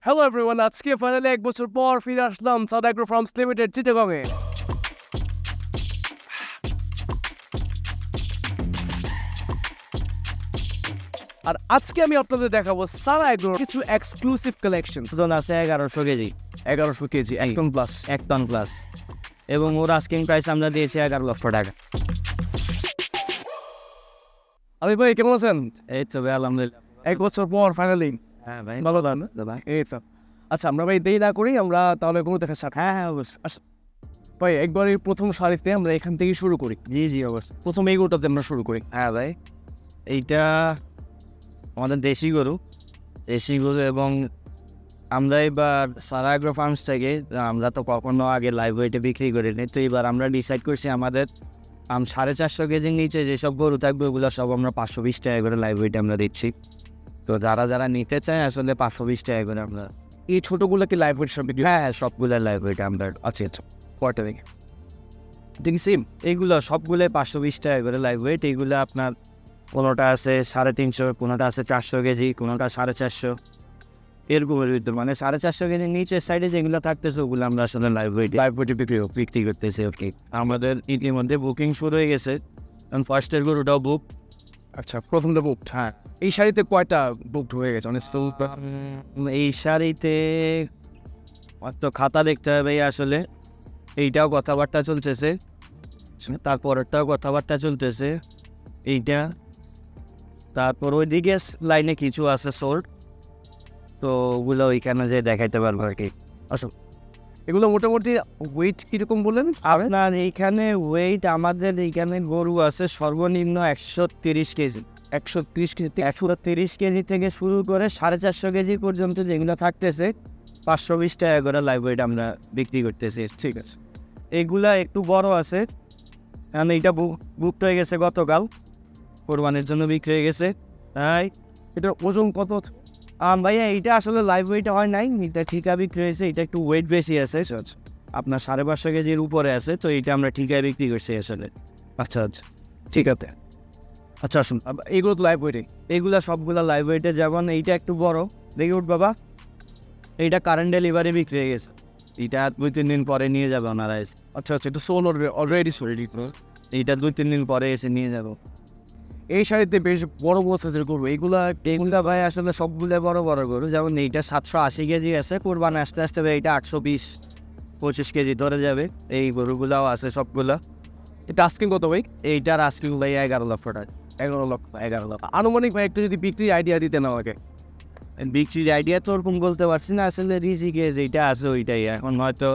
Hello everyone, আজকে finally এক বছর পর ফিরে আসলাম সাউথ অ্যাগ্রো ফার্মস লিমিটেড চিটাগংয়ে। আর আজকে আমি আপনাদের দেখাবো সারা অ্যাগ্রোর কিছু এক্সক্লুসিভ কালেকশন। ওজন আছে 1100 kg, 1100 kg, 1 ton plus. 1 ton plus, এবং ওর আস্কিং প্রাইস আমরা দিয়েছি 11 লক্ষ টাকা। আমি ভাই কেমন আছেন? এই তো ভাই আলহামদুলিল্লাহ, এক বছর পর ফাইনালি। হ্যাঁ ভাই ভালো থান। ভাই। এই তো আচ্ছা, আমরা ভাই দেরি না করি, আমরা তাহলে কোনো দেখা স্টার্ট। হ্যাঁ অবশ্যই। আচ্ছা ভাই, একবারই প্রথম সারিতে আমরা এখান থেকে শুরু করি। জি অবশ্যই। প্রথম এই গরুটাতে আমরা শুরু করি। হ্যাঁ ভাই, এইটা আমাদের দেশি গরু এবং আমরা এবার সারা অ্যাগ্রো ফার্মস থেকে, আমরা তো কখনো আগে লাইভ ওয়েটে বিক্রি করিনি, তো এবার আমরা ডিসাইড করছি আমাদের 450 কেজির নিচে যেসব গরু থাকবে ওগুলো সব আমরা 520 টাকা করে লাইভ ওয়েটে আমরা দিচ্ছি। তো যারা নিতে চায় আসলে 520 টাকা করে আমরা। এই ছোটোগুলো কি লাইভ ওয়েট সব বিক্রি? হ্যাঁ সবগুলো লাইভ ওয়েটে আমরা। আচ্ছা, কয়টা দেখি দেখি সেম। এইগুলো সবগুলো 520 টাকা করে লাইভ ওয়েট। এইগুলো আপনার কোনোটা আছে 350, কোনোটা আছে 400 কেজি, কোনোটা 450, এরকমের ভিতর, মানে 450 কেজির নিচের সাইডে যেগুলো থাকতেছে ওগুলো আমরা আসলে লাইভ ওয়েটে বিক্রি করতেছি। ওকে, আমাদের ইতিমধ্যে বুকিং শুরু হয়ে গেছে, কারণ ফার্স্টের গরুটাও বুক। আচ্ছা, প্রথমটা বুকড। হ্যাঁ, এই শাড়িতে কয়টা বুকড হয়ে গেছে? অনেক এই শাড়িতে তো খাতা দেখতে হবে আসলে। এইটাও কথাবার্তা চলতেছে, তারপরেরটাও কথাবার্তা চলতেছে, এইটা। তারপর ওইদিকে লাইনে কিছু আছে সোল্ড, তো ওগুলো ওইখানে যে দেখাইতে পারবো আর কি। আসলে এগুলো মোটামুটি ওয়েট কীরকম বললেন? আপনার এইখানে ওয়েট, আমাদের এইখানে গরু আছে সর্বনিম্ন 130 কেজি। 130 কেজি? 130 কেজি থেকে শুরু করে 450 কেজি পর্যন্ত যেগুলো থাকতেছে 520 টাকা করে লাইভ ওয়েট আমরা বিক্রি করতেছি। ঠিক আছে, এইগুলা একটু বড় আছে, কারণ এইটা বুক হয়ে গেছে গতকাল, কোরবানির জন্য বিক্রি হয়ে গেছে। তাই এটার ওজন কত? ভাইয়া এইটা আসলে লাইভ ওয়েট হয় নাই, এটা ঠিকা বিক্রি হয়েছে। এটা একটু ওয়েট বেশি আছে, আপনার 550 কেজির উপরে আছে, তো এইটা আমরা ঠিকায় বিক্রি করছি আসলে। আচ্ছা, ঠিক আছে। আচ্ছা আসুন, এইগুলো তো লাইভ ওয়েটে? এইগুলা সবগুলা লাইভ ওয়েটে। যেমন এইটা একটু বড়, দেখি উঠ বাবা, এইটা কারেন্ট ডেলিভারি বিক্রি হয়ে গেছে। এইটা 2-3 দিন পরে নিয়ে যাবে ওনারা এসে। আচ্ছা, এটা সোল অলরেডি সোল্ড। এইটা 2-3 দিন পরে এসে নিয়ে যাবো। এই শাড়িতে বেশ বড় সাইজের গরু, এইগুলা ভাই আসলে সবগুলো বড় গরু। যেমন এইটা 780 কেজি আছে, কোরবান আস্তে আস্তে এইটা 820-25 কেজি ধরে যাবে। এই গরুগুলাও আছে সবগুলা। এটা আস্কিং কত ভাই? এইটার আস্কিং ভাই 11 লক্ষ টাকা। 11 লক্ষ। আনুমানিক ভাই একটা যদি বিক্রির আইডিয়া দিতেন আমাকে। বিক্রির আইডিয়া তো ওরকম বলতে পারছি না আসলে, রিজিকে যেটা আছে ওইটাই। এখন হয়তো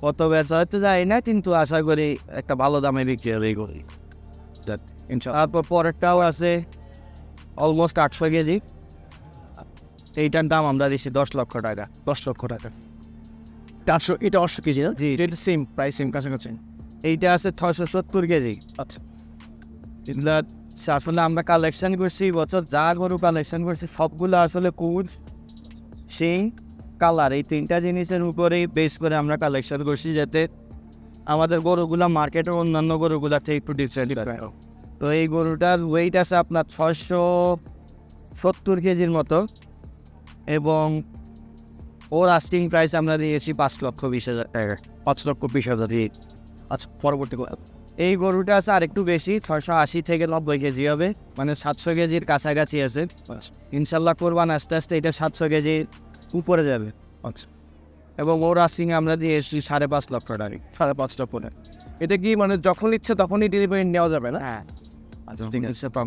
কত বেচা হয়তো যায় না, কিন্তু আশা করি একটা ভালো দামে বিক্রি হবে এই গরু। তারপর পরেরটাও আছে অলমোস্ট 800 কেজি, এইটার দাম আমরা দিচ্ছি 10 লক্ষ টাকা। 10 লক্ষ টাকা। 800, এটা 800 কেজি না? জি, এটা সেম প্রাইস, সেম কাছাকাছি। এইটা আছে 670 কেজি। আচ্ছা, এগুলা আসলে আমরা কালেকশন করছি বছর, যা গরু কালেকশন করছি সবগুলো আসলে কুড, শিং, কালার, এই 3টা জিনিসের উপরেই বেস করে আমরা কালেকশন করছি, যাতে আমাদের গরুগুলা মার্কেটের অন্যান্য গরুগুলার থেকে একটু ডিফারেন্ট। তো এই গরুটার ওয়েট আছে আপনার 670 কেজির মতো, এবং ওর আস্কিং প্রাইস আমরা দিয়েছি 5,20,000 টাকা। 5,20,000। আচ্ছা, পরবর্তী এই গরুটা আছে আর একটু বেশি, 680 থেকে 90 কেজি হবে, মানে 700 কেজির কাছাকাছি আছে। ইনশাল্লাহ কোরবান আস্তে আস্তে এটা 700 কেজি উপরে যাবে। আচ্ছা, এবং ওর আস্কিং আমরা দিয়েছি 5.5 লক্ষ টাকা। 5.5 লক্ষ টাকা। এটা কি মানে যখন ইচ্ছে তখনই ডেলিভারি নেওয়া যাবে না? হ্যাঁ, আচ্ছা,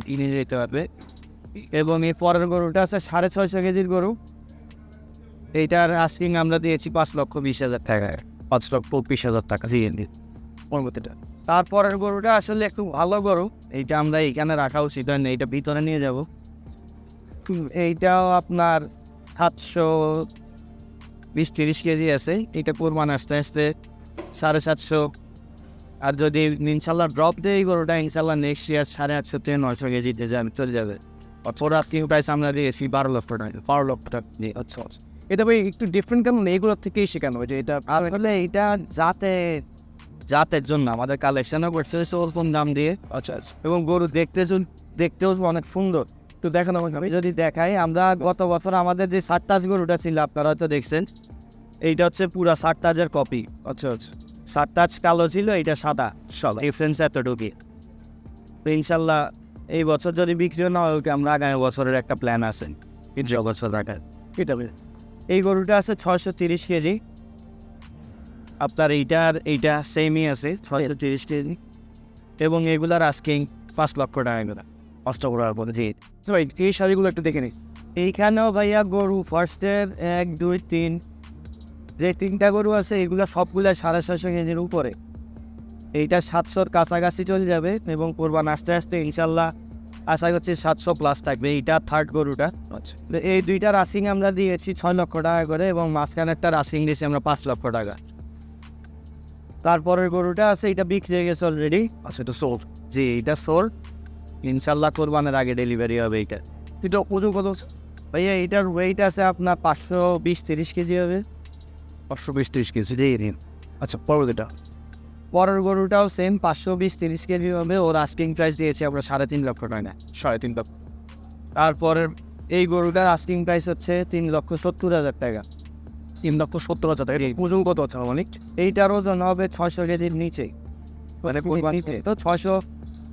কিনে যেতে পারবে। এবং এই পরের গরুটা আছে 650 কেজির গরু, এইটার আস্কিং আমরা দিয়েছি 5,20,000 টাকা। 5,20,000 টাকা। জি। পরবর্তীটা তারপরের গরুটা আসলে একটু ভালো গরু, এইটা আমরা এইখানে রাখা উচিত হয় না, এইটা ভিতরে নিয়ে যাব। এইটাও আপনার 720-30 কেজি আছে। এইটা কোরবান আস্তে আস্তে 750, আর যদি ইনশাল্লাহ ড্রপ দেয় এই গরুটা ইনশাল্লাহ নেক্সট ইয়ার 850 থেকে 900 কেজিতে চলে যাবে। ওর আস্কিং প্রাইস আমরা দিয়েছি 12 লক্ষ টাকা। 12 লক্ষ টাকা। আচ্ছা, এটা ভাই একটু ডিফারেন্ট কেন? এগুলোর থেকেই শেখানো যে এটা আসলে এইটা জাতের জন্য আমাদের কালেকশনও করছে অল্প দাম দিয়ে। আচ্ছা, এবং গরু দেখতেও অনেক সুন্দর। একটু দেখান আমাকে। আমি যদি দেখাই, আমরা গত বছর আমাদের যে সারতাজ গরুটা ছিল আপনারা হয়তো দেখছেন, এইটা হচ্ছে পুরা সারতাজের কপি। আচ্ছা আচ্ছা, সারতাজ কালো ছিল, এইটা সাদা, সাদা। ডিফারেন্স এতটুকু। তো ইনশাল্লাহ এই বছর যদি বিক্রিও না হয়, আমরা আগামী বছরের একটা প্ল্যান আছে বছর রাখার। এটা এই গরুটা আছে 630 কেজি, আপনার এইটা সেমই আছে 630 কেজি, এবং এগুলার আস্কিং 5 লক্ষ টাকা করে। পাঁচটা করার পরে জি। ভাই এই শাড়িগুলো একটু দেখে নিই। এইখানেও ভাইয়া গরু ফার্স্টের 1 2 3 যে 3টা গরু আছে এগুলো সবগুলা 650 কেজির উপরে। এইটা 700-র কাছাকাছি চলে যাবে, এবং কোরবান আস্তে আস্তে ইনশাল্লাহ আশা করছি 700 প্লাস থাকবে। এইটা থার্ড গরুটা। আচ্ছা, তো এই দুইটার রাসিং আমরা দিয়েছি 6 লক্ষ টাকা করে, এবং মাঝখানেরটা রাসিং দিয়েছি আমরা 5 লক্ষ টাকা। তারপরের গরুটা আছে, এটা বিক্রি হয়ে গেছে অলরেডি। আচ্ছা, এটা সোল্ড। জি, এটা সোল্ড, ইনশাল্লাহ কোরবানের আগে ডেলিভারি হবে। এটা ওজন কত? ভাইয়া এটার ওয়েট আছে আপনার 520-30 কেজি হবে। 520-30 কেজি। জি। আচ্ছা, পরবর্তীটা। পরের গরুটাও সেম 520-30 কেজি হবে। ওর আস্কিং প্রাইস দিয়েছি আমরা 3.5 লক্ষ টাকা। 3.5 লাখ। তারপরের এই গরুটার আস্কিং প্রাইস হচ্ছে 3,70,000 টাকা। 3,70,000 টাকা। ওজন কত আছে অনেক? এইটার ওজন হবে 600 কেজির নিচে, মানে নিচে তো 600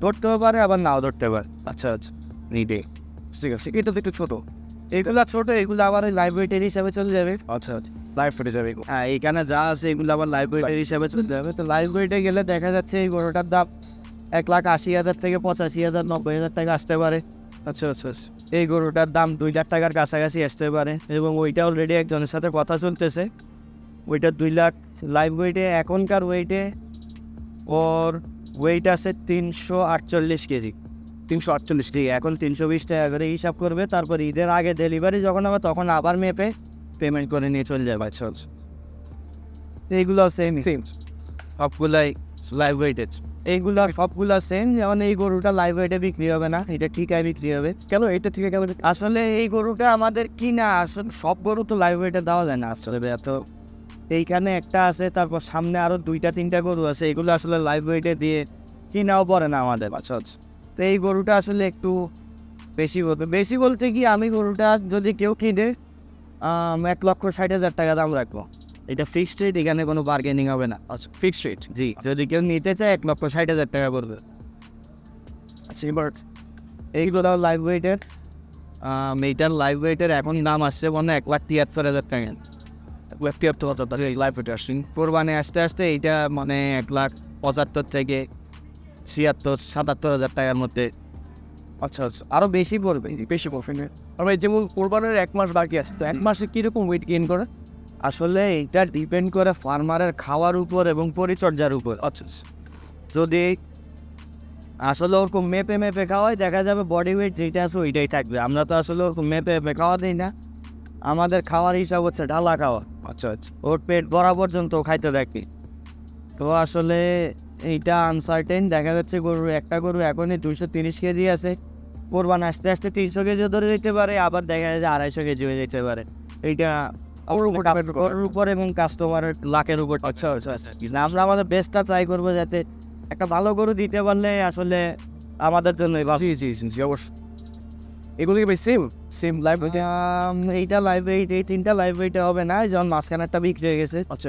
ধরতেও পারে, আবার নাও ধরতে পারে। আচ্ছা আচ্ছা, নিটে ঠিক আছে। এটা তো একটু ছোট। এগুলা ছোট, এগুলো আবার লাইভ ওয়েটের হিসাবে চলে যাবে। আচ্ছা আচ্ছা, লাইভ ফেটে যাবে। হ্যাঁ, এখানে যা আছে এগুলো আবার লাইভ ওয়েটের হিসাবে চলে যাবে। তো লাইভ ওয়েটে গেলে দেখা যাচ্ছে এই গরুটার দাম 1,80,000 থেকে 85,000 90,000 টাকা আসতে পারে। আচ্ছা আচ্ছা আচ্ছা, এই গরুটার দাম 2 লাখ টাকার কাছাকাছি আসতে পারে, এবং ওইটা অলরেডি একজনের সাথে কথা চলতেছে। ওইটা 2 লাখ লাইভ ওয়েটে। এখনকার ওয়েটে ওর ওয়েট আছে 348 কেজি। 348। জি, এখন 320 টাকা করে হিসাব করবে। তারপর ঈদের আগে ডেলিভারি যখন হবে তখন আবার মেপে পেমেন্ট করে নিয়ে চলে যাবে। আচ্ছা আচ্ছা, এইগুলো সেম, সেম। সবগুলাই লাইভ ওয়েটেজ। এইগুলো সবগুলো সেম। যেমন এই গরুটা লাইভ ওয়েটে বিক্রি হবে না, এটা ঠিকায় বিক্রি হবে। কেন এটা থেকে কেন? আসলে এই গরুটা আমাদের কিনা, আসলে সব গরু তো লাইভ ওয়েটে দেওয়া যায় না আসলে। তো এইখানে একটা আছে, তারপর সামনে আরও 2-3টা গরু আছে, এগুলো আসলে লাইভ ওয়েটে দিয়ে কিনাও পড়ে না আমাদের। আচ্ছা আচ্ছা, তো এই গরুটা আসলে একটু বেশি বলতে কি, আমি গরুটা যদি কেউ কিনে 1,60,000 টাকা দাম রাখবো। এটা ফিক্সড রেট, এখানে কোনো বার্গেনিং হবে না। আচ্ছা, ফিক্সড রেট। জি, যদি কেউ নিতে চায় 1,60,000 টাকা পড়বে। আচ্ছা, এবার এইগুলো লাইভ ওয়েটের। এইটার লাইভ ওয়েটের এখন দাম আসছে মনে হয় 1,73,000 টাকা। 73,000 টাকা লাইভ ফেটে আসছেন। কোরবানি আস্তে আস্তে এইটা মানে 1,75,000 থেকে 76-77,000 টাকার মধ্যে। আচ্ছা আচ্ছা, আরও বেশি পড়বে। বেশি প্রফিট। আর ভাই যেমন কোরবানের 1 মাস বাকি আছে, তো 1 মাসে কীরকম ওয়েট গেইন করে? আসলে এইটা ডিপেন্ড করে ফার্মারের খাওয়ার উপর এবং পরিচর্যার উপর। আচ্ছা আচ্ছা, যদি আসলে ওরকম মেপে খাওয়াই, দেখা যাবে বডি ওয়েট যেটা আছে ওইটাই থাকবে। আমরা তো আসলে ওরকম মেপে খাওয়া দিই না, আমাদের খাওয়ার হিসাব হচ্ছে ঢালা খাওয়া। আচ্ছা আচ্ছা, ওর পেট ভরা পর্যন্ত খাইতে থাকি। তো আসলে এইটা আনসার্টেন। দেখা যাচ্ছে একটা গরু এখনই 230 কেজি আছে, কোরবান আস্তে আস্তে 300 কেজি ধরে যেতে পারে, আবার দেখা যায় যে 250 কেজি হয়ে যেতে পারে। এইটা ওর উপর এবং কাস্টমারের লাখের উপর। আচ্ছা আচ্ছা আচ্ছা, আমরা আমাদের বেস্টটা ট্রাই করবো যাতে একটা ভালো গরু দিতে পারলে আসলে আমাদের জন্যই ভালো। জি জি জি, অবশ্যই। এগুলো কি ভাই সেম লাইভ ওয়েটে? এইটা লাইভ ওয়েট, এই 3টা লাইভ ওয়েটে হবে না, যখন মাঝখানেরটা বিক্রি হয়ে গেছে। আচ্ছা,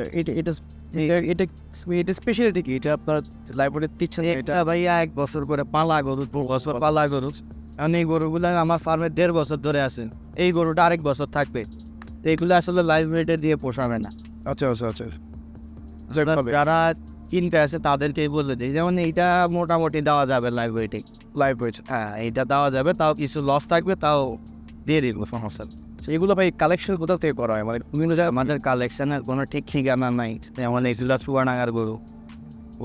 এটা স্পেশালিটি কি? এটা আপনার লাইভ ওয়েটে দিচ্ছেন? এটা ভাইয়া 1 বছর করে পালা গরু, 2 বছর পালা গরু। কারণ এই গরুগুলো আমার ফার্মে 1.5 বছর ধরে আছে, এই গরুটা আরেক বছর থাকবে। তো এগুলো আসলে লাইভ ওয়েটে দিয়ে পোষাবে না। আচ্ছা আচ্ছা আচ্ছা, যারা কিনতে আছে তাদেরকেই বলে দিই, যেমন এইটা মোটামুটি দেওয়া যাবে লাইভ ওয়েটে। লাইভ ওয়েট, হ্যাঁ, এইটা দেওয়া যাবে, তাও কিছু লস থাকবে, তাও দিয়ে দিব, সমস্যা নেই। এগুলো ভাই কালেকশন কোথা থেকে করা হয়? মানে বিভিন্ন জায়গায় আমাদের কালেকশনের কোনো ঠিক ঠিকানা নাই। যেমন এগুলা চুয়াডাঙ্গার গরু,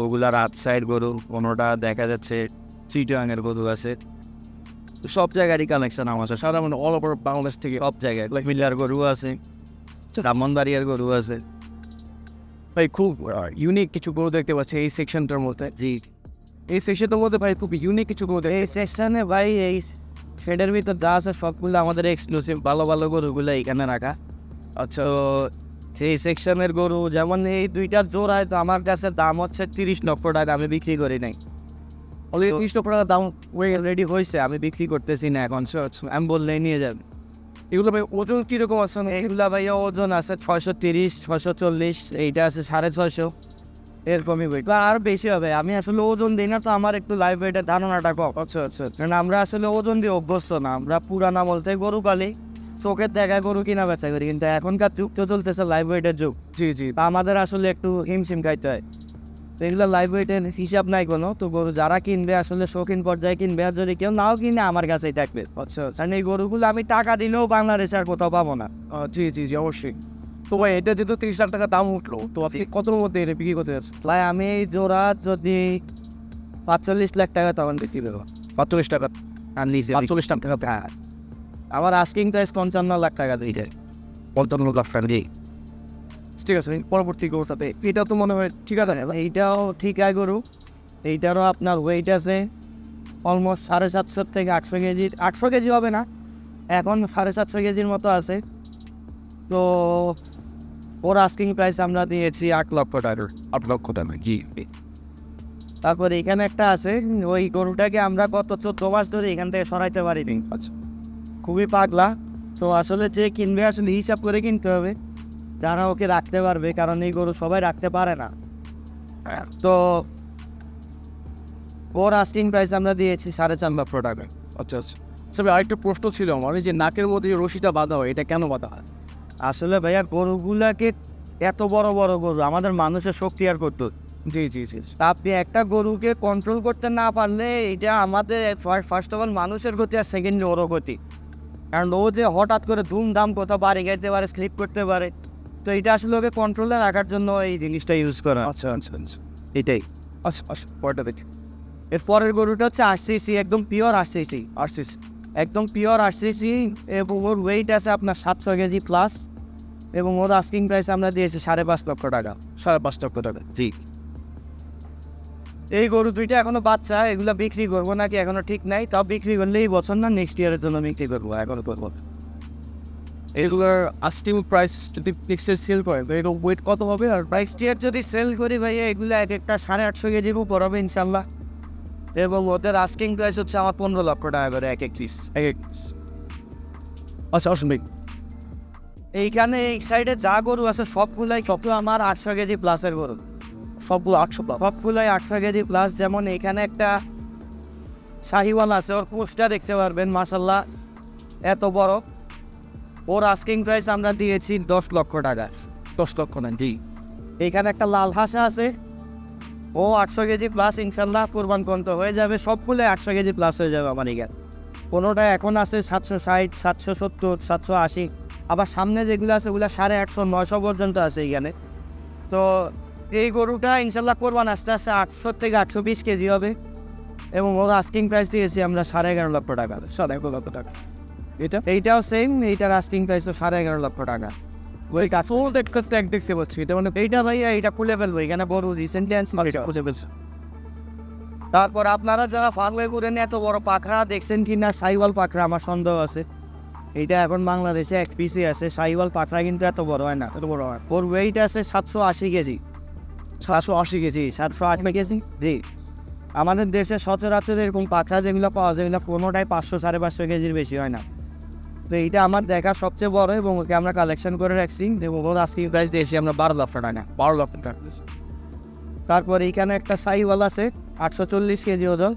ওগুলা রাজশাহীর গরু, কোনোটা দেখা যাচ্ছে চিটাগাংয়ের গরু আছে। তো সব জায়গারই কালেকশন আমাদের, সারা মানে অল ওভার বাংলাদেশ থেকে। সব জায়গায় মিলার গরু আছে, ব্রাহ্মণবাড়িয়ার গরু আছে। ভাই খুব ইউনিক কিছু গরু দেখতে পাচ্ছি এই সেকশনটার মধ্যে। জি, এই সেকশনটার মধ্যে ভাই খুব ইউনিক কিছু গরু এই সেকশনে ভাই এই শেডের ভিতর যা আছে সবগুলো আমাদের এক্সক্লুসিভ ভালো ভালো গরুগুলো এখানে রাখা। আচ্ছা, তো সেই সেকশনের গরু যেমন এই 2টা জোড়ায় তো আমার কাছে দাম হচ্ছে 30 লক্ষ টাকা, আমি বিক্রি করি নাই। অলরেডি 30 লক্ষ টাকা দাম হয়ে গেছে। রেডি হয়েছে, আমি বিক্রি করতেছি না এখন। আমি বললেই নিয়ে যাবে। এগুলো ভাই ওজন কীরকম আছে? এইগুলা ভাইয়া ওজন আছে 630, 640, এইটা আছে 650, এরকমই ওয়েট আর বেশি হবে। আমি আসলে ওজন দিই না, তো আমার একটু লাইভ ওয়েটের ধারণাটা কম। আচ্ছা আচ্ছা। কারণ আমরা আসলে ওজন দিয়ে অভ্যস্ত না, আমরা পুরানা বলতে গরু পালি, চোখের দেখা গরু কিনা বেচা করি। কিন্তু এখনকার যুগ তো চলতেছে লাইভ ওয়েটের যুগ, জি জি। তা আমাদের আসলে একটু হিমশিম খাইতে হয়। তো এগুলো লাইভ ওয়েটের হিসাব নাই কোনো। তো গরু যারা কিনবে আসলে শৌখিন পর্যায়ে কিনবে, আর যদি কেউ নাও কিনে আমার কাছেই থাকবে। আচ্ছা আচ্ছা। কারণ এই গরুগুলো আমি টাকা দিলেও বাংলাদেশে আর কোথাও পাবো না। জি জি জি, অবশ্যই। তো ভাই এটা যেহেতু 30 লাখ টাকা দাম উঠলো, তো আপনি কতর মধ্যে এটা বিক্রি করতে যাচ্ছেন? তাই আমি এই জোড়া যদি 45 লাখ টাকা তখন বিক্রি করবো। 45 টাকা? আর নিচে 45 লাখ টাকা? হ্যাঁ, আমার আস্কিং প্রাইস 55 লাখ টাকা দিয়েছে। 55 লাখ টাকা। জি, ঠিক আছে। পরবর্তী গরুটাতে এটা তো মনে হয় ঠিক আছে। এইটাও ঠিক আছে গরু, এইটারও আপনার ওয়েট আছে অলমোস্ট 750 থেকে 800 কেজি। 800 কেজি হবে না, এখন 750 কেজির মতো আছে। তো ওর আস্কিং প্রাইস আমরা দিয়েছি 8 লক্ষ টাকা। 8 লক্ষ টাকা? জি। তারপর এখানে একটা আছে, ওই গরুটাকে আমরা গত 14 মাস ধরে এখান থেকে সরাইতে পারিনি। আচ্ছা। খুবই পাগলা। তো আসলে যে কিনবে আসলে হিসাব করে কিনতে হবে, যারা ওকে রাখতে পারবে, কারণ এই গরু সবাই রাখতে পারে না। তো ওর আস্কিং প্রাইস আমরা দিয়েছি 4.5 লক্ষ টাকা। আচ্ছা আচ্ছা। আচ্ছা ভাই, আরেকটা প্রশ্ন ছিল আমার, এই যে নাকের মধ্যে যে রশিটা বাঁধা হয়, এটা কেন বাঁধা হয়? আসলে ভাইয়া গরুগুলাকে, এত বড় বড় গরু আমাদের মানুষের শক্তি আর করতো। জি জি জি। তা আপনি একটা গরুকে কন্ট্রোল করতে না পারলে এটা আমাদের ফার্স্ট অফ অল মানুষের গতি, আর সেকেন্ডলি ওরও গতি। কারণ ও যে হঠাৎ করে ধুমধাম কোথাও বাড়ি গাইতে পারে, স্লিপ করতে পারে, তো এটা আসলে ওকে কন্ট্রোলে রাখার জন্য এই জিনিসটা ইউজ করা। আচ্ছা আচ্ছা আচ্ছা। এটাই। আচ্ছা আচ্ছা, পরেরটা দেখি। এর পরের গরুটা হচ্ছে আরসিসি, একদম পিওর আরসিসি। আরসিসি? একদম পিওর আরসিসি, এবং ওর ওয়েট আছে আপনার 700 কেজি প্লাস, এবং ওর আস্কিং প্রাইস আমরা দিয়েছি 5.5 লক্ষ টাকা। 5.5 লক্ষ টাকা? জি। এই গরু দুইটা এখনো বাচ্চা, এগুলা বিক্রি করবো নাকি এখনো ঠিক নাই। তাও বিক্রি করলে এই বছর না, নেক্সট ইয়ারের জন্য বিক্রি করবো, এখনো করবো। এগুলোর আস্কিং প্রাইস যদি নেক্সট ইয়ার সেল করে, তো এর ওয়েট কত হবে? আর নেক্সট ইয়ার যদি সেল করি ভাইয়া, এগুলো এক একটা 850 কেজির উপর হবে ইনশাল্লাহ। এবং ওদের আস্কিং প্রাইস হচ্ছে আমার 15 লক্ষ টাকা করে এক এক পিস। আচ্ছা, আসুন ভাই। এইখানে এই সাইডে যা গরু আছে সবগুলাই আমার 800 কেজি প্লাসের গরু। সবগুলো 800 প্লাস? সবগুলাই 800 কেজি প্লাস। যেমন এখানে একটা শাহিওয়াল আছে, ওর পোস্টটা দেখতে পারবেন, মাশাল্লাহ এত বড়। ওর আস্কিং প্রাইস আমরা দিয়েছি 10 লক্ষ টাকা। 10 লক্ষ না? জি। এইখানে একটা লাল হাসা আছে, ও 800 কেজি প্লাস, ইনশাল্লাহ কোরবান পর্যন্ত হয়ে যাবে। সবগুলো 800 কেজি প্লাস হয়ে যাবে আমার এখানে। কোনোটা এখন আছে 760, 770, 780, আবার সামনে যেগুলো আছে ওগুলো 850, 900 পর্যন্ত আছে এইখানে। তো এই গরুটা ইনশাল্লাহ কোরবান আস্তে আস্তে 800 থেকে 820 কেজি হবে, এবং ওর আস্কিং প্রাইস দিয়েছি আমরা 11.5 লক্ষ টাকা। 11.5 লক্ষ টাকা? এইটাও সেম, এইটার আস্কিং প্রাইস 11.5 লক্ষ টাকা। ওই ফুল একটা ট্যাগ দেখতে পাচ্ছি, এটা মানে এইটা ভাইয়া, এইটা খুলে ফেলবো, এখানে বড় রিসেন্টলি আনছি, এটা খুলে ফেলছে। তারপর আপনারা যারা ফার্মে করেন, এত বড় পাখরা দেখছেন কিনা, সাইওয়াল পাখরা, আমার সন্দেহ আছে। এইটা এখন বাংলাদেশে এক পিসে আছে, সাইওয়াল পাখরা কিন্তু এত বড় হয় না। এত বড় হয়? ওর ওয়েট আছে 780 কেজি। 780 কেজি? 780 কেজি, জি। আমাদের দেশে সচরাচর এরকম পাখরা যেগুলো পাওয়া যায়, এগুলো কোনোটাই 500, 550 কেজির বেশি হয় না। তো এইটা আমার দেখা সবচেয়ে বড়, এবং ওকে আমরা কালেকশন করে রাখছি, এবং ওর আস্কিং প্রাইস দিয়েছি আমরা 12 লক্ষ টাকা। 12 লক্ষ টাকা? তারপর এইখানে একটা সাইওয়াল আছে 840 কেজি ওজন,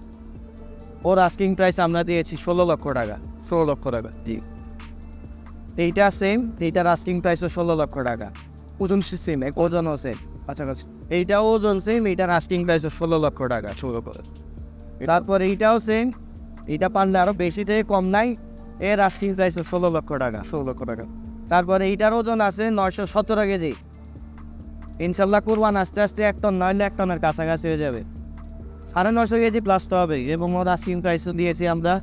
ওর আস্কিং প্রাইস আমরা দিয়েছি 16 লক্ষ টাকা। 16 লক্ষ টাকা? জি। এইটা সেম, এইটার আস্কিং প্রাইসও 16 লক্ষ টাকা। ওজন সেম? ওজনও সেম, কাছাকাছি? এইটাও ওজন সেম, এইটার আস্কিং প্রাইসও 16 লক্ষ টাকা। 16 লক্ষ টাকা? তারপর এইটাও সেম, এইটা পারলে আরও বেশি থেকে কম নাই, এর আস্কিং প্রাইসও 16 লক্ষ টাকা। 16 লক্ষ টাকা? তারপরে এইটার ওজন আছে 917 কেজি। ইনশাল্লাহ কোরবান আস্তে আস্তে 1 টন, নইলে 1 টনের কাছাকাছি হয়ে যাবে। 950 কেজি প্লাস তো হবে, এবং ওর আস্কিং প্রাইসও দিয়েছি আমরা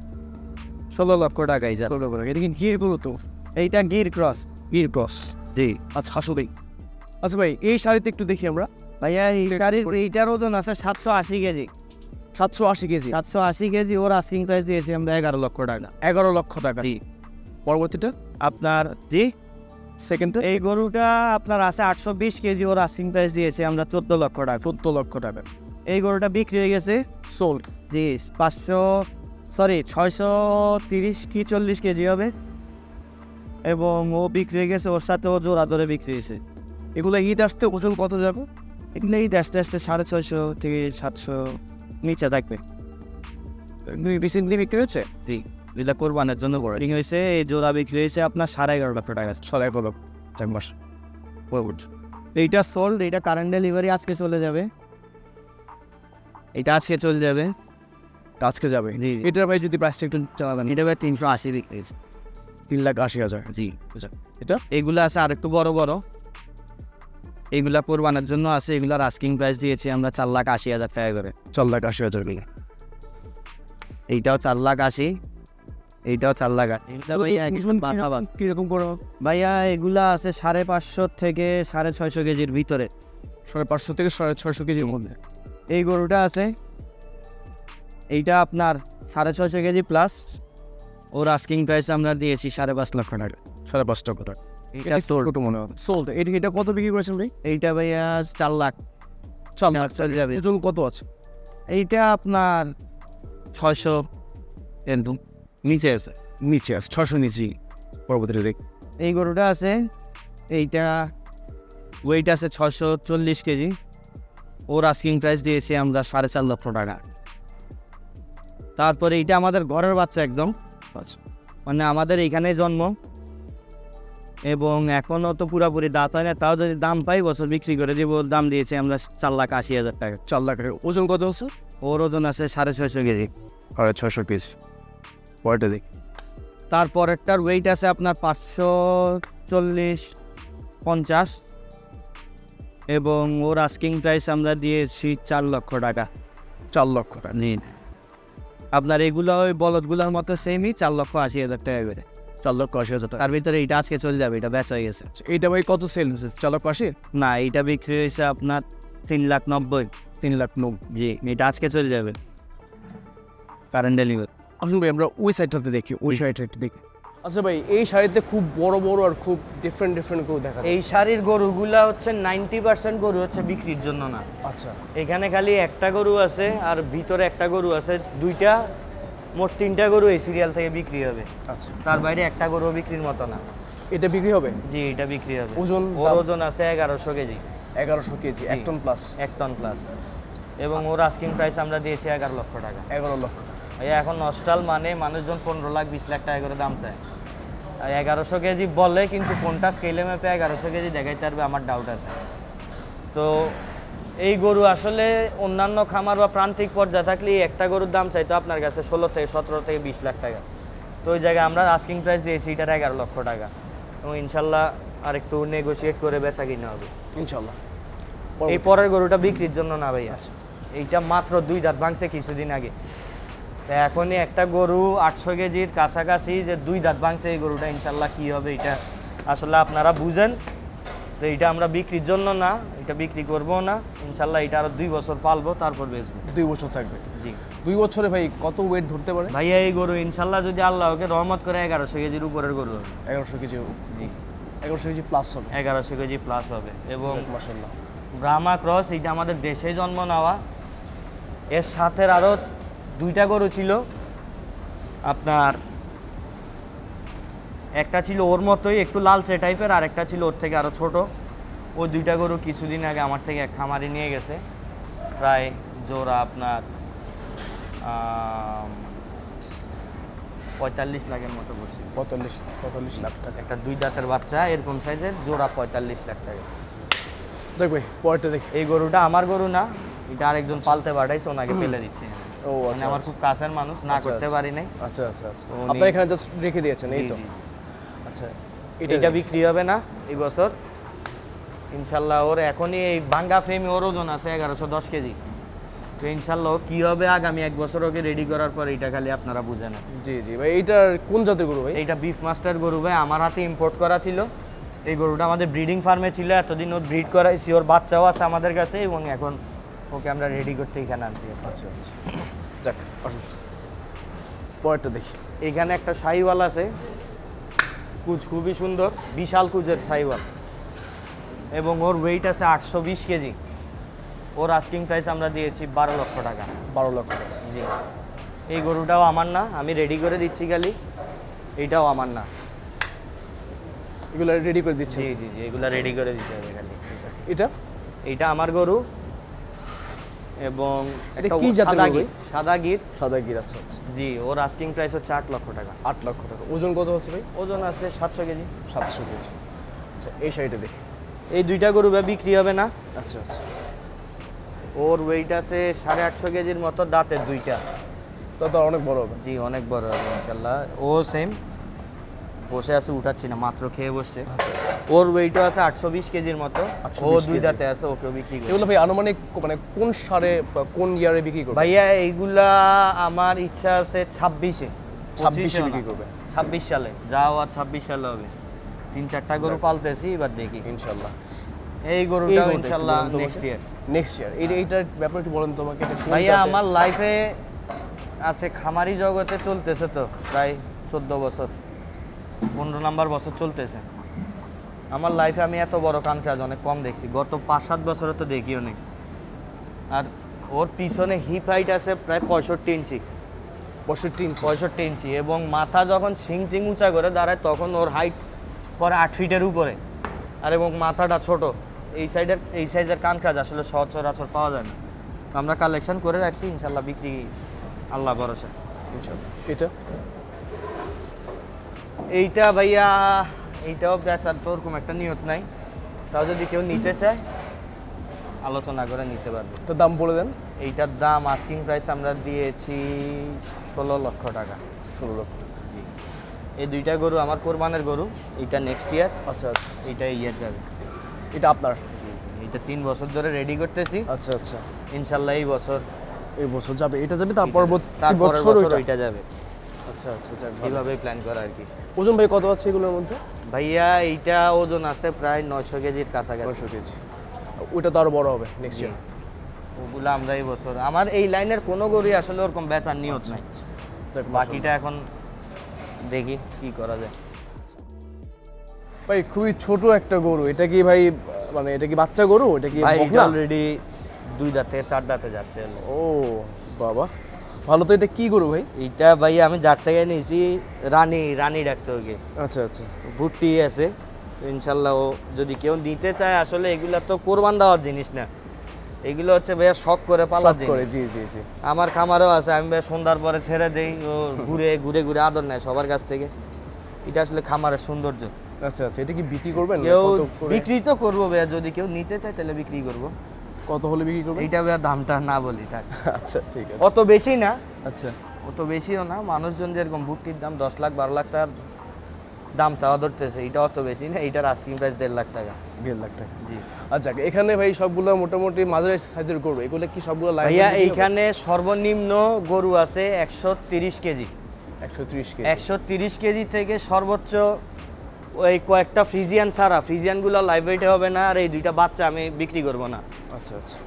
16 লক্ষ টাকাই। 16 লক্ষ টাকা? এটা কি গির গরু? তো এইটা গির ক্রস। গির ক্রস? জি। আচ্ছা, আসলেই। আচ্ছা ভাই, এই শাড়িতে একটু দেখি আমরা। ভাইয়া এই গাড়ির এইটার ওজন আছে 780 কেজি। 780 কেজি? 780 কেজি, ওর আস্কিং প্রাইস দিয়েছি আমরা 11 লক্ষ টাকা। 11 লক্ষ টাকা? জি। পরবর্তীটা আপনার, জি, সেকেন্ডটা? এই গরুটা আপনার আছে 820 কেজি, ওর আস্কিং প্রাইস দিয়েছি আমরা 14 লক্ষ টাকা। 14 লক্ষ টাকা? এই গরুটা বিক্রি হয়ে গেছে। সোল্ড? জি 630 কি 40 কেজি হবে, এবং ও বিক্রি হয়ে গেছে, ওর সাথে ও জোড়া ধরে বিক্রি হয়েছে। এগুলো ঈদ আসতে ওজন কত যাবে? এগুলো এই আস্তে আস্তে 650 থেকে 700 নিচে থাকবে। রিসেন্টলি বিক্রি হয়েছে? জি, এগুলো কোরবানের জন্য বোর্ডিং হয়েছে। এই জোড়া বিক্রি হয়েছে আপনার 11.5 লক্ষ টাকা। 11.5 লক্ষ, 4 মাস। এইটা সোল্ড, এইটা কারেন্ট ডেলিভারি আজকে চলে যাবে, এটা আজকে চলে যাবে, আজকে যাবে। জি। এটার ভাই যদি প্রাইসটা একটু জানাবেন। এটা ভাই 380 বিক্রি হয়েছে। 3,80,000। জি। এটা এগুলো আছে আর একটু বড় বড়, এগুলা কোরবানের জন্য আছে। এগুলার আস্কিং প্রাইস দিয়েছি আমরা 4,80,000 টাকা করে। 4,80,000 টাকা। এইটাও 4,80,000, এইটাও 4,80,000। কিরকম করে? ভাইয়া এগুলা আছে 550 থেকে 650 কেজির ভিতরে। 550 থেকে 650 কেজির মধ্যে। এই গরুটা আছে, এইটা আপনার 650 কেজি প্লাস। ওর আস্কিং প্রাইস আমরা দিয়েছি 5.5 লক্ষ টাকা। 5.5 লক্ষ টাকা। এটা সোল্ড। ছোট মনে হয় সোল্ড। এটা কত বিক্রি করেছেন ভাই? এইটা ভাইয়া 4 লাখ। 4 লাখ চলে যাবে। ওজন কত আছে? এইটা আপনার 600 এরকম নিচে আছে। নিচে আছে 600 নিচে। পরবর্তীতে দেখ। এই গরুটা আছে, এইটা ওয়েট আছে 640 কেজি। ওর আস্কিং প্রাইস দিয়েছি আমরা 4.5 লক্ষ টাকা। তারপরে এইটা আমাদের ঘরের বাচ্চা একদম, আচ্ছা, মানে আমাদের এইখানে জন্ম, এবং এখনও তো পুরোপুরি দাঁত হয় না, তাও যদি দাম পাই বছর বিক্রি করে দিব। ওর দাম দিয়েছি আমরা 4,80,000 টাকা। 4 লাখ টাকা। ওজন কত আছে? ওর ওজন আছে 650 কেজি। 650 কেজি। পরেরটা দেখ। তারপরেরটার ওয়েট আছে আপনার 540-50, এবং ওর আস্কিং প্রাইস আমরা দিয়েছি 4 লক্ষ টাকা। 4 লক্ষ টাকা। নিন আপনার এগুলো ওই বলদগুলোর মতো সেমই 4,80,000 টাকা করে। 4,80,000 টাকা। তার ভিতরে এইটা আজকে চলে যাবে, এটা বেচা হয়ে গেছে। এইটা ভাই কত সেল হয়েছে? 4,80,000? না, এইটা বিক্রি হয়েছে আপনার 3,90,000। 3,90,000। জি, এটা আজকে চলে যাবে কারেন্ট ডেলিভারি। আসুন ভাই আমরা ওই সাইডটাতে দেখি, ওই সাইডটা একটু দেখি। আচ্ছা ভাই, এই শাড়িতে খুব বড় বড় আর খুব ডিফারেন্ট গরু দেখা যায়। এই শাড়ির গরুগুলা হচ্ছে 90% গরু হচ্ছে বিক্রির জন্য না। আচ্ছা, এখানে খালি একটা গরু আছে, আর ভিতরে একটা গরু আছে, দুইটা, মোট 3টা গরু এই সিরিয়াল থেকে বিক্রি হবে। আচ্ছা। তার বাইরে একটা গরু বিক্রির মতো না। এটা বিক্রি হবে? জি, এটা বিক্রি হবে। ওজন? ওর ওজন আছে 1100 kg. 1100 kg, 1 ton plus. 1 ton plus, এবং ওর আস্কিং প্রাইস আমরা দিয়েছি 11 লক্ষ টাকা। 11 লক্ষ। এখন নস্টাল মানে মানুষজন 15 লাখ 20 লাখ টাকা করে দাম চায়। আর 1100 কেজি বলে, কিন্তু কোনটা স্কেলে মেপে 1100 কেজি দেখাইতে পারবে আমার ডাউট আছে। তো এই গরু আসলে অন্যান্য খামার বা প্রান্তিক পর্যায়ে থাকলে একটা গরুর দাম চাইতো আপনার কাছে 16 থেকে 17 থেকে 20 লাখ টাকা। তো ওই জায়গায় আমরা আস্কিং প্রাইস দিয়েছি এটার 11 লক্ষ টাকা, এবং ইনশাল্লাহ আর একটু নেগোশিয়েট করে বেচা কিনা হবে ইনশাল্লাহ। এই পরের গরুটা বিক্রির জন্য না ভাই। আচ্ছা। এইটা মাত্র 2 দাঁত ভাঙছে কিছুদিন আগে। তো এখনই একটা গরু 800 কেজির কাছাকাছি যে 2 দাঁত ভাঙছে, এই গরুটা ইনশাল্লাহ কি হবে এটা আসলে আপনারা বুঝেন। তো এইটা আমরা বিক্রির জন্য না, এটা বিক্রি করবো না ইনশাল্লাহ। এটা আরো 2 বছর পালবো, তারপর বেচবো। 2 বছর থাকবে? জি। 2 বছরে ভাই কত ওয়েট ধরতে পারে ভাইয়া এই গরু ইনশাল্লাহ যদি আল্লাহ ওকে রহমত করে 1100 কেজির উপরের গরু হবে। 1100 কেজি? জি, 1100 কেজি প্লাস হবে। 1100 কেজি প্লাস হবে। এবং মাশাআল্লাহ, ব্রাহ্মা ক্রস, এটা আমাদের দেশে জন্ম নেওয়া। এর সাথে আরও 2টা গরু ছিল আপনার, একটা ছিল ওর মতোই একটু লালচে টাইপের, আর একটা ছিল ওর থেকে আরও ছোট। ওই 2টা গরু কিছুদিন আগে আমার থেকে এক খামারি নিয়ে গেছে, প্রায় জোড়া আপনার 45 লাখের মতো পড়ছে। 45 লাখ টাকা। একটা 2 দাঁতের বাচ্চা এরকম সাইজের জোড়া 45 লাখ টাকা। দেখ ভাই পরেরটা দেখি। এই গরুটা আমার গরু না, এটা আরেকজন পালতে পাঠাইছে, ওনাকে ফেলে দিচ্ছে। ও মানে আচ্ছা, আমার খুব কাছের মানুষ, না আচ্ছা, করতে আচ্ছা। পারি নাই। আচ্ছা আচ্ছা আচ্ছা, উনি- আপনারা এখানে জাস্ট রেখে দিয়েছেন এই তো? জি, জি। আচ্ছা, এটা বিক্রি হবে না এই বছর ইনশাল্লাহ। ওর এখনই এই ভাঙ্গা ফ্রেমে ওর ওজন আছে 1110 কেজি। তো ইনশাল্লাহ ও কি হবে আগামী 1 বছর ওকে রেডি করার পর এটা খালি আপনারা বুঝে নেন। জি জি ভাই, এইটার কোন জাতের গরু ভাই? এইটা বিফ মাস্টার গরু ভাই, আমার হাতে ইম্পোর্ট করা ছিল। এই গরুটা আমাদের ব্রিডিং ফার্মে ছিল, এতদিন ওর ব্রিড করাইছি, ওর বাচ্চাও আছে আমাদের কাছে, এবং এখন ওকে আমরা রেডি করতে এখানে আনছি। আচ্ছা আচ্ছা, যাক আসুন পরেরটা দেখি। এখানে একটা শাহিওয়াল আছে, কুচ খুবই সুন্দর, বিশাল কুচের শাহিওয়াল, এবং ওর ওয়েট আছে 820 কেজি। ওর আস্কিং প্রাইস আমরা দিয়েছি 12 লক্ষ টাকা। 12 লক্ষ টাকা। জি, এই গরুটাও আমার না, আমি রেডি করে দিচ্ছি খালি, এইটাও আমার না। এগুলো রেডি করে দিচ্ছি। জি জি জি, এগুলো রেডি করে দিতে হবে খালি। এটা এইটা আমার গরু এবং এটা একটা কি জাতের সাদা গরু? গির, সাদা গির। সাদা গির, আচ্ছা আচ্ছা। জি, ওর আস্কিং প্রাইস হচ্ছে 8 লক্ষ টাকা। 8 লক্ষ টাকা। ওজন কত হচ্ছে ভাই? ওজন আছে 700 কেজি। 700 কেজি। আচ্ছা, এই সাইডে দেখি। এই দুইটা গরু বিক্রি হবে না। আচ্ছা আচ্ছা। ওর ওয়েট আছে 850 কেজির মতো, দাঁতের দুইটা। তো অনেক বড় হবে। জি, অনেক বড় হবে ইনশাল্লাহ। ও সেম বসে আছে, উঠাচ্ছি না, মাত্র খেয়ে বসছে। আচ্ছা আচ্ছা। ওর ওয়েটও আছে 820 কেজির মতো। ও 820 দুই কেজি। দাঁতে আছে, ওকেও বিক্রি করবে। এগুলো ভাই আনুমানিক মানে কোন সারে বা কোন ইয়ারে বিক্রি করবে? ভাইয়া এইগুলা আমার ইচ্ছা আছে 26-এ 26-এ বিক্রি করবে। 26 সালে যাও, আর 26 সালে হবে। 3-4টা গরু পালতেছি, এবার দেখি ইনশাআল্লাহ। এই গরুটাও ইনশাআল্লাহ নেক্সট ইয়ার। Next year. এইটার ব্যাপারে একটু বলেন তো আমাকে, এটা কোন ভাইয়া জাতের? আমার লাইফে আছে খামারি জগতে চলতেছে তো প্রায় 14 বছর, 15 নাম্বার বছর চলতেছে আমার লাইফে। আমি এত বড় কানক্রাজ অনেক কম দেখছি, গত 5-7 বছরে তো দেখিও নেই। আর ওর পিছনে হিপ হাইট আছে প্রায় 65 ইঞ্চি। 65 ইঞ্চি, এবং মাথা যখন সিং চিং উঁচা করে দাঁড়ায় তখন ওর হাইট পরে 8 ফিটের উপরে। আর এবং মাথাটা ছোট। এই সাইজের কানক্রাজ আসলে সচরাচর পাওয়া যায় না। তো আমরা কালেকশন করে রাখছি, ইনশাল্লাহ বিক্রি আল্লাহ ভরসা ইনশাআল্লাহ। এটা এইটা ভাইয়া, এইটাও বেচার তো ওরকম একটা নিয়ত নাই, তাও যদি কেউ নিতে চায় আলোচনা করে নিতে পারবে। তো দাম বলে দেন। এইটার দাম আস্কিং প্রাইস আমরা দিয়েছি 16 লক্ষ টাকা। 16 লক্ষ। জি, এই দুইটা গরু আমার কোরবানের গরু। এইটা নেক্সট ইয়ার, আচ্ছা আচ্ছা। এইটা ইয়ার যাবে। এটা আপনার? জি, এইটা 3 বছর ধরে রেডি করতেছি, আচ্ছা আচ্ছা। ইনশাল্লাহ এই বছর যাবে, এটা যাবে, তার পরবর্তী তারপরের বছর বছর ওইটা যাবে। আচ্ছা আচ্ছা, যাক ভালো। এইভাবেই প্ল্যান করা আর কি। ওজন ভাই কত আছে এগুলোর মধ্যে? ভাইয়া এইটা ওজন আছে প্রায় 900 কেজির কাছাকাছি। 900 কেজি। ওইটা তো আরো বড় হবে নেক্সট জি, ইয়ার। ওগুলো আমরা এই বছর, আমার এই লাইনের কোনো গরুই আসলে ওরকম বেচার নিয়ত নাই। যাক, বাকিটা এখন দেখি কি করা যায়। ভাই খুবই ছোট একটা গরু, এটা কি ভাই মানে এটা কি বাচ্চা গরু? এটা কি ভাই বকনা? অলরেডি 2 দাঁত থেকে 4 দাঁতে যাচ্ছে। ও বাবা, ভালো তো। এটা কি গরু ভাই? এইটা ভাই আমি যার থেকে নিয়েছি রানী ডাকতে ওকে। আচ্ছা আচ্ছা। ভুট্টি আছে, তো ইনশাল্লাহ ও যদি কেউ নিতে চায়, আসলে এগুলা তো কোরবান দেওয়ার জিনিস না, এগুলো হচ্ছে ভাইয়া শখ করে পালার সব করে। জিনিস। জি জি জি। আমার খামারও আছে, আমি ভাই সন্ধ্যার পরে ছেড়ে দেই, ও ঘুরে ঘুরে ঘুরে আদর নেয় সবার কাছ থেকে। এটা আসলে খামারের সৌন্দর্য। আচ্ছা আচ্ছা। এটা কি বিক্রি করবেন? কেউ কত করে? বিক্রি তো করবো ভাইয়া, যদি কেউ নিতে চায় তাহলে বিক্রি করবো। কত হলে বিক্রি করবেন? এইটা ভাইয়া দামটা না বলি থাক। আচ্ছা ঠিক আছে। অত বেশি না, আচ্ছা অত বেশিও না। মানুষজন যেরকম ভুট্টির দাম 10 লাখ 12 লাখ টাকার দাম চাওয়া ধরতেছে, এটা অত বেশি না। এইটার আস্কিং প্রাইস 1.5 লাখ টাকা। 1.5 লাখ টাকা। জি আচ্ছা, এখানে ভাই সবগুলো মোটামুটি মাঝারি সাইজের গরু, এগুলো কি সবগুলো লাইভ? ভাইয়া, এইখানে সর্বনিম্ন গরু আছে 130 কেজি। 130 কেজি। 130 কেজি থেকে সর্বোচ্চ ওই কয়েকটা ফ্রিজিয়ান ছাড়া, ফ্রিজিয়ানগুলো লাইভ ওয়েটে হবে না। আর এই দুইটা বাচ্চা আমি বিক্রি করব না। আচ্ছা আচ্ছা।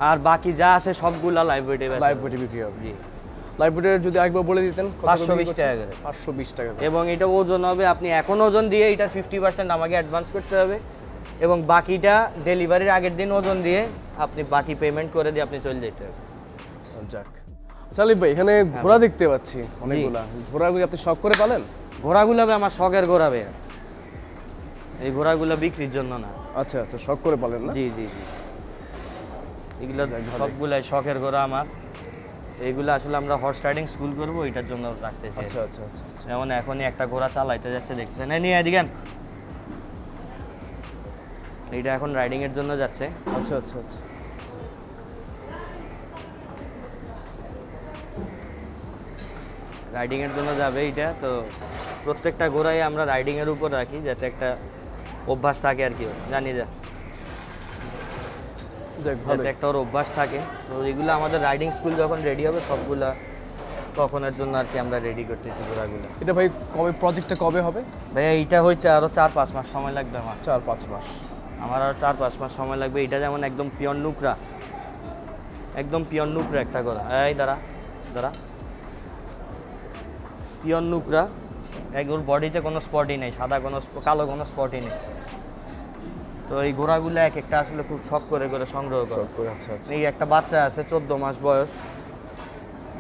আর বাকি যা আছে সবগুলা লাইভ ওয়েটে। লাইভ ওয়েটে বিক্রি হবে। জি, লাইভ ওয়েটের যদি একবার বলে দিতেন। 520 টাকা করে। 520 টাকা করে। এবং এটা ওজন হবে, আপনি এখন ওজন দিয়ে এটার 50% আমাকে অ্যাডভান্স করতে হবে, এবং বাকিটা ডেলিভারির আগের দিন ওজন দিয়ে আপনি বাকি পেমেন্ট করে দিয়ে আপনি চলে যেতে হবে। যাক, সালিম ভাই এখানে ঘোড়া দেখতে পাচ্ছি অনেকগুলা। ঘোড়াগুলি আপনি শখ করে পালেন? ঘোড়াগুলো আমার শখের ঘোড়া ভাইয়া, এই ঘোড়াগুলো বিক্রির জন্য না। আচ্ছা আচ্ছা, শখ করে পালেন না? জি জি জি, এগুলো সবগুলাই শখের ঘোড়া আমার। এইগুলো আসলে আমরা হর্স রাইডিং স্কুল করবো, এটার জন্য রাখতেছি। আচ্ছা আচ্ছা আচ্ছা। যেমন এখনই একটা ঘোড়া চালাইতে যাচ্ছে, দেখছেন? নিয়ে এদিকে এইটা এখন রাইডিং এর জন্য যাচ্ছে। আচ্ছা আচ্ছা আচ্ছা। রাইডিং এর জন্য যাবে এইটা। তো প্রত্যেকটা ঘোড়াই আমরা রাইডিং এর উপর রাখি, যাতে একটা অভ্যাস থাকে আর কি, জানি যা যাক ভালো। যাতে একটা ওর অভ্যাস থাকে। তো এগুলো আমাদের রাইডিং স্কুল যখন রেডি হবে সবগুলা তখনের জন্য আর কি আমরা রেডি করতেছি ঘোড়াগুলো। এটা ভাই কবে প্রজেক্টটা কবে হবে? ভাইয়া এইটা হইতে আরো 4-5 মাস সময় লাগবে আমার। 4-5 মাস। আমার আরো 4-5 মাস সময় লাগবে। এটা যেমন একদম পিওর নুকরা, একদম পিওর নুকরা একটা ঘোড়া। এই দাঁড়া দাঁড়া, পিওর নুকরা, ওর বডিতে কোনো স্পটই নেই, সাদা কোনো কালো কোনো স্পটই নেই। তো তো এই ঘোড়াগুলো এক একটা আসলে খুব শখ করে করে সংগ্রহ করে। আচ্ছা আচ্ছা। এই একটা বাচ্চা আছে 14 মাস বয়স,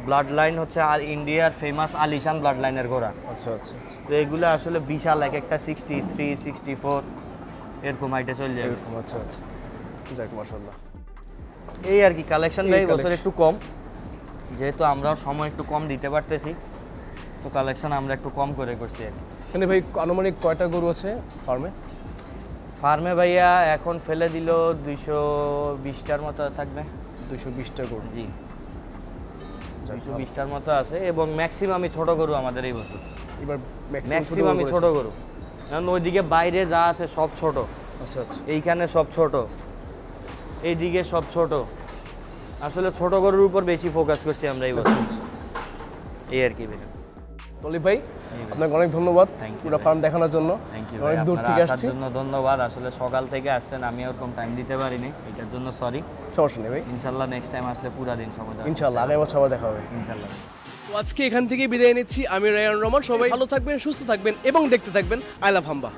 ব্লাড লাইন হচ্ছে আর ইন্ডিয়ার ফেমাস আলিশান ব্লাড লাইনের ঘোড়া। আচ্ছা আচ্ছা। তো এগুলো আসলে বিশাল, এক একটা 63, 64 এরকম হাইটে চলে যাবে। আচ্ছা আচ্ছা, যাক মাশাআল্লাহ। এই আর কি কালেকশন ভাই, এই বছর collection। একটু কম, যেহেতু আমরা সময় একটু কম দিতে পারতেছি, তো কালেকশন আমরা একটু কম করে করছি আর কি। এখানে ভাই আনুমানিক কয়টা গরু আছে ফার্মে? ফার্মে ভাইয়া এখন ফেলে দিল 220টার মতো থাকবে। 220টা গরু। জি, 220টার মতো আছে, এবং ম্যাক্সিমামই ছোট গরু আমাদের এই বছর। এবার ম্যাক্সিমামই ছোট গরু, কারণ ওইদিকে বাইরে যা আছে সব ছোট, আচ্ছা আচ্ছা। এইখানে সব ছোট, এইদিকে সব ছোট। আসলে ছোট গরুর উপর বেশি ফোকাস করছি আমরা এই বছর, এই আর কি। তলিব ভাই আপনাকে অনেক ধন্যবাদ Thank you পুরো ভাই। ফার্ম দেখানোর জন্য। থ্যাংক ইউ, অনেক দূর থেকে আসছি। জন্য ধন্যবাদ। আসলে সকাল থেকে আসছেন, আমি ওরকম টাইম দিতে পারিনি, এটার জন্য সরি। সমস্যা নেই ভাই, ইনশাল্লাহ নেক্সট টাইম আসলে পুরা দিন সময় দেওয়ার ইনশাআল্লাহ আগামী বছর আবার দেখা হবে। চেষ্টা করব। ইনশাল্লাহ। তো আজকে এখান থেকে বিদায় নিচ্ছি। আমি রায়ান রহমান। সবাই ভালো থাকবেন, সুস্থ থাকবেন এবং দেখতে থাকবেন আই লাভ হাম্বা।